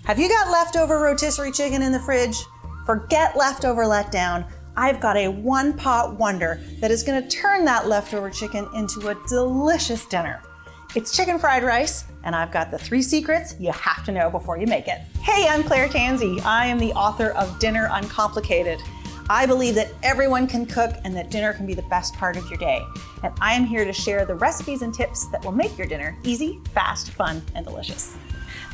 Have you got leftover rotisserie chicken in the fridge? Forget leftover letdown. I've got a one-pot wonder that is going to turn that leftover chicken into a delicious dinner. It's chicken fried rice, and I've got the 3 secrets you have to know before you make it. Hey, I'm Claire Tansey. I am the author of Dinner Uncomplicated. I believe that everyone can cook and that dinner can be the best part of your day. And I am here to share the recipes and tips that will make your dinner easy, fast, fun, and delicious.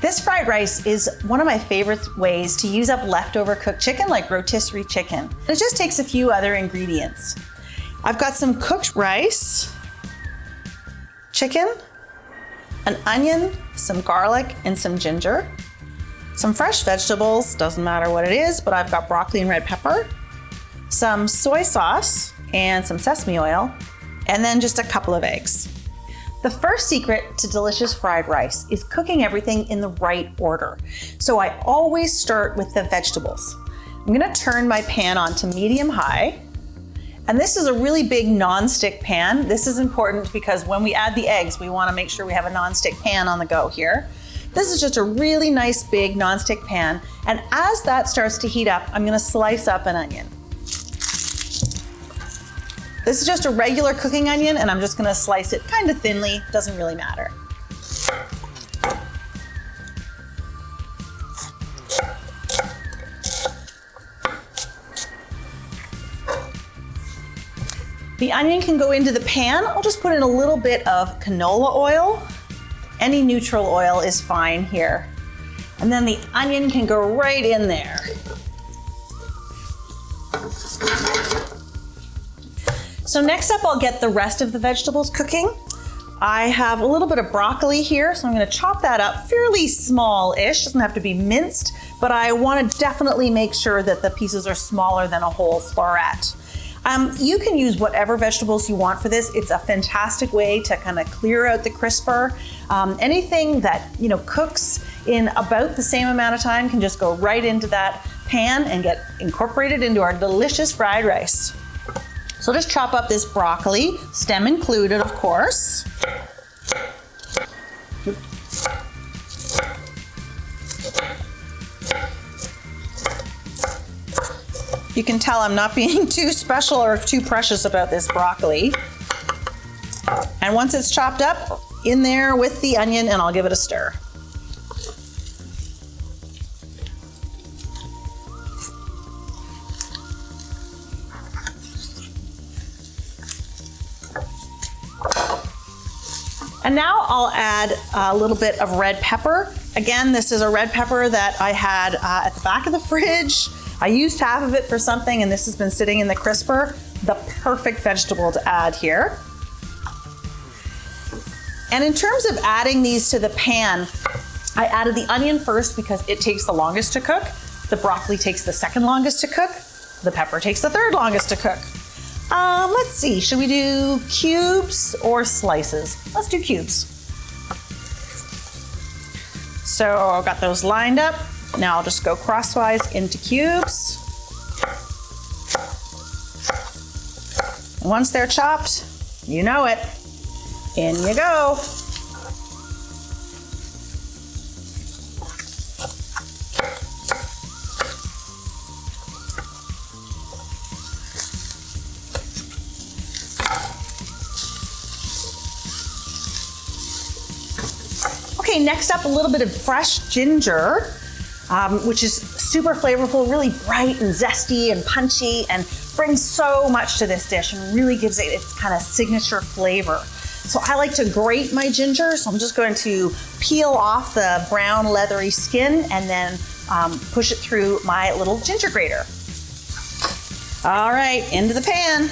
This fried rice is one of my favorite ways to use up leftover cooked chicken like rotisserie chicken. It just takes a few other ingredients. I've got some cooked rice, chicken, an onion, some garlic, and some ginger, some fresh vegetables, doesn't matter what it is, but I've got broccoli and red pepper, some soy sauce, and some sesame oil, and then just a couple of eggs. The first secret to delicious fried rice is cooking everything in the right order. So I always start with the vegetables. I'm gonna turn my pan on to medium-high. And this is a really big non-stick pan. This is important because when we add the eggs, we wanna make sure we have a non-stick pan on the go here. This is just a really nice big non-stick pan. And as that starts to heat up, I'm gonna slice up an onion. This is just a regular cooking onion, and I'm just gonna slice it kind of thinly, doesn't really matter. The onion can go into the pan. I'll just put in a little bit of canola oil. Any neutral oil is fine here. And then the onion can go right in there. So next up, I'll get the rest of the vegetables cooking. I have a little bit of broccoli here, so I'm gonna chop that up fairly small-ish. Doesn't have to be minced, but I wanna definitely make sure that the pieces are smaller than a whole floret. You can use whatever vegetables you want for this. It's a fantastic way to kind of clear out the crisper. Anything that cooks in about the same amount of time can just go right into that pan and get incorporated into our delicious fried rice. So just chop up this broccoli, stem included, of course. You can tell I'm not being too special or too precious about this broccoli. And once it's chopped up, in there with the onion, and I'll give it a stir. And now I'll add a little bit of red pepper. Again, this is a red pepper that I had at the back of the fridge. I used half of it for something, and this has been sitting in the crisper. The perfect vegetable to add here. And in terms of adding these to the pan, I added the onion first because it takes the longest to cook. The broccoli takes the second longest to cook. The pepper takes the third longest to cook. Let's see, should we do cubes or slices? Let's do cubes. So I've got those lined up. Now I'll just go crosswise into cubes. Once they're chopped, you know it, in you go. Okay, next up, a little bit of fresh ginger, which is super flavorful, really bright and zesty and punchy, and brings so much to this dish and really gives it its kind of signature flavor. So I like to grate my ginger, so I'm just going to peel off the brown leathery skin and then push it through my little ginger grater. All right, into the pan.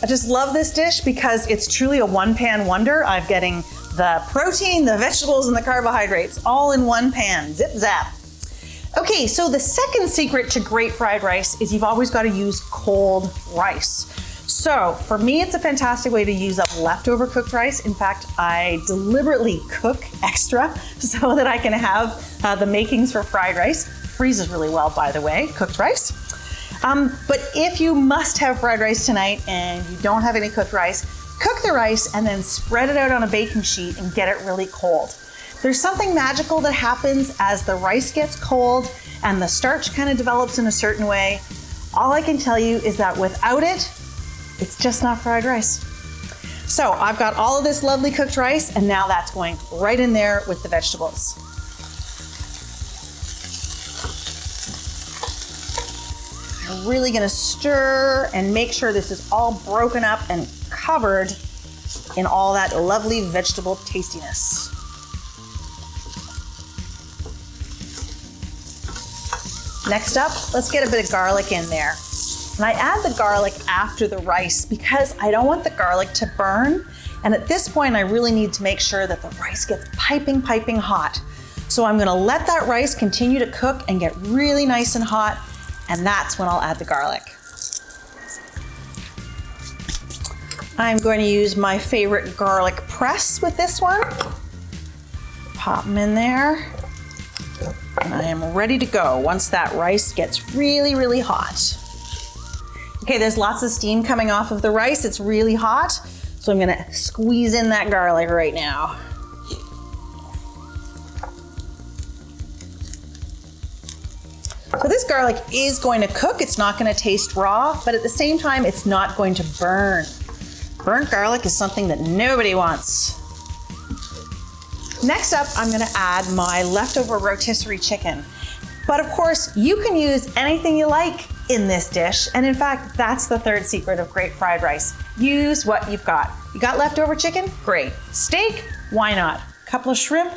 I just love this dish because it's truly a one-pan wonder. I'm getting the protein, the vegetables, and the carbohydrates all in one pan. Zip zap. Okay, so the second secret to great fried rice is you've always got to use cold rice. So for me, it's a fantastic way to use up leftover cooked rice. In fact, I deliberately cook extra so that I can have the makings for fried rice. Freezes really well, by the way, cooked rice. But if you must have fried rice tonight and you don't have any cooked rice, cook the rice and then spread it out on a baking sheet and get it really cold. There's something magical that happens as the rice gets cold and the starch kind of develops in a certain way. All I can tell you is that without it, it's just not fried rice. So I've got all of this lovely cooked rice, and now that's going right in there with the vegetables. I'm really gonna stir and make sure this is all broken up and covered in all that lovely vegetable tastiness. Next up, let's get a bit of garlic in there. And I add the garlic after the rice because I don't want the garlic to burn. And at this point, I really need to make sure that the rice gets piping hot. So I'm gonna let that rice continue to cook and get really nice and hot, and that's when I'll add the garlic. I'm going to use my favorite garlic press with this one. Pop them in there. And I am ready to go once that rice gets really hot. Okay, there's lots of steam coming off of the rice. It's really hot. So I'm gonna squeeze in that garlic right now. So this garlic is going to cook. It's not going to taste raw, but at the same time, it's not going to burn. Burnt garlic is something that nobody wants. Next up, I'm gonna add my leftover rotisserie chicken. But of course, you can use anything you like in this dish. And in fact, that's the third secret of great fried rice. Use what you've got. You got leftover chicken? Great. Steak? Why not? Couple of shrimp?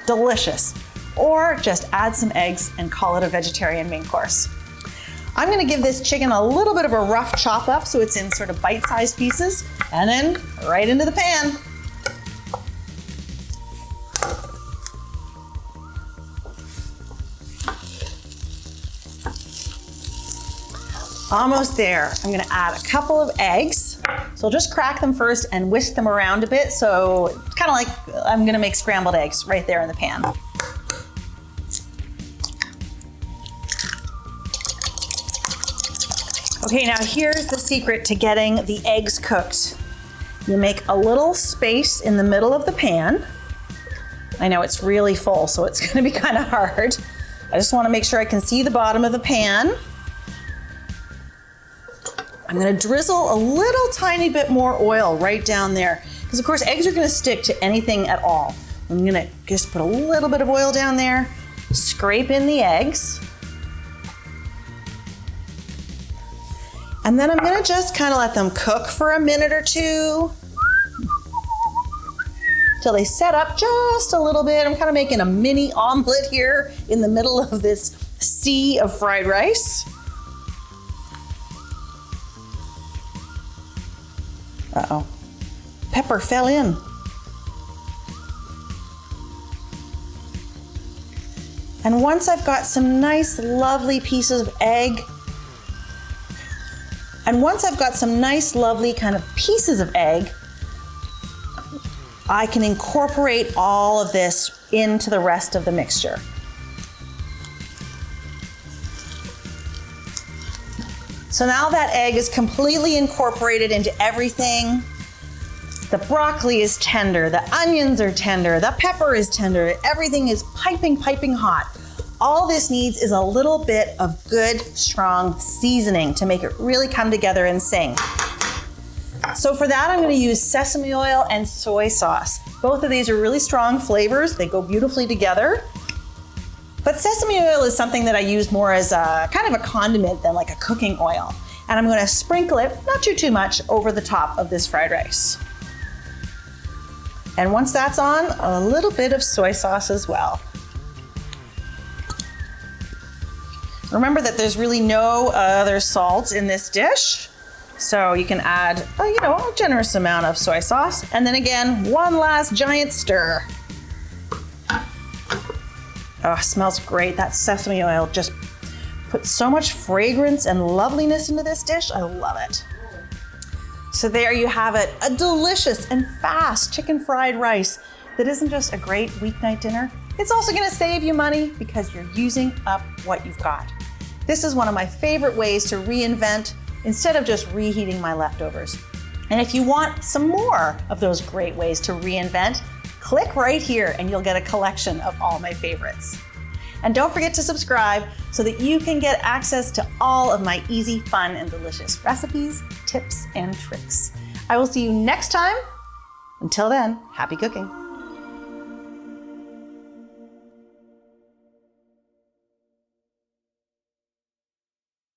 Delicious. Or just add some eggs and call it a vegetarian main course. I'm gonna give this chicken a little bit of a rough chop up so it's in sort of bite-sized pieces, and then right into the pan. Almost there. I'm gonna add a couple of eggs. So I'll just crack them first and whisk them around a bit. So it's kind of like I'm gonna make scrambled eggs right there in the pan. Okay, now here's the secret to getting the eggs cooked. You make a little space in the middle of the pan. I know it's really full, so it's gonna be kind of hard. I just wanna make sure I can see the bottom of the pan. I'm gonna drizzle a little tiny bit more oil right down there, because of course eggs are gonna stick to anything at all. I'm gonna just put a little bit of oil down there, scrape in the eggs. And then I'm gonna just kind of let them cook for a minute or two till they set up just a little bit. I'm kind of making a mini omelet here in the middle of this sea of fried rice. Uh-oh, pepper fell in. And once I've got some nice, lovely pieces of egg, and once I've got some nice, lovely kind of pieces of egg, I can incorporate all of this into the rest of the mixture. So now that egg is completely incorporated into everything. The broccoli is tender, the onions are tender, the pepper is tender, everything is piping hot. All this needs is a little bit of good, strong seasoning to make it really come together and sing. So for that, I'm gonna use sesame oil and soy sauce. Both of these are really strong flavors. They go beautifully together. But sesame oil is something that I use more as a kind of a condiment than like a cooking oil. And I'm gonna sprinkle it, not too much, over the top of this fried rice. And once that's on, a little bit of soy sauce as well. Remember that there's really no other salt in this dish. So you can add, a generous amount of soy sauce. And then again, one last giant stir. Oh, smells great. That sesame oil just puts so much fragrance and loveliness into this dish. I love it. So there you have it, a delicious and fast chicken fried rice that isn't just a great weeknight dinner. It's also gonna save you money because you're using up what you've got. This is one of my favorite ways to reinvent instead of just reheating my leftovers. And if you want some more of those great ways to reinvent, click right here and you'll get a collection of all my favorites. And don't forget to subscribe so that you can get access to all of my easy, fun, and delicious recipes, tips, and tricks. I will see you next time. Until then, happy cooking.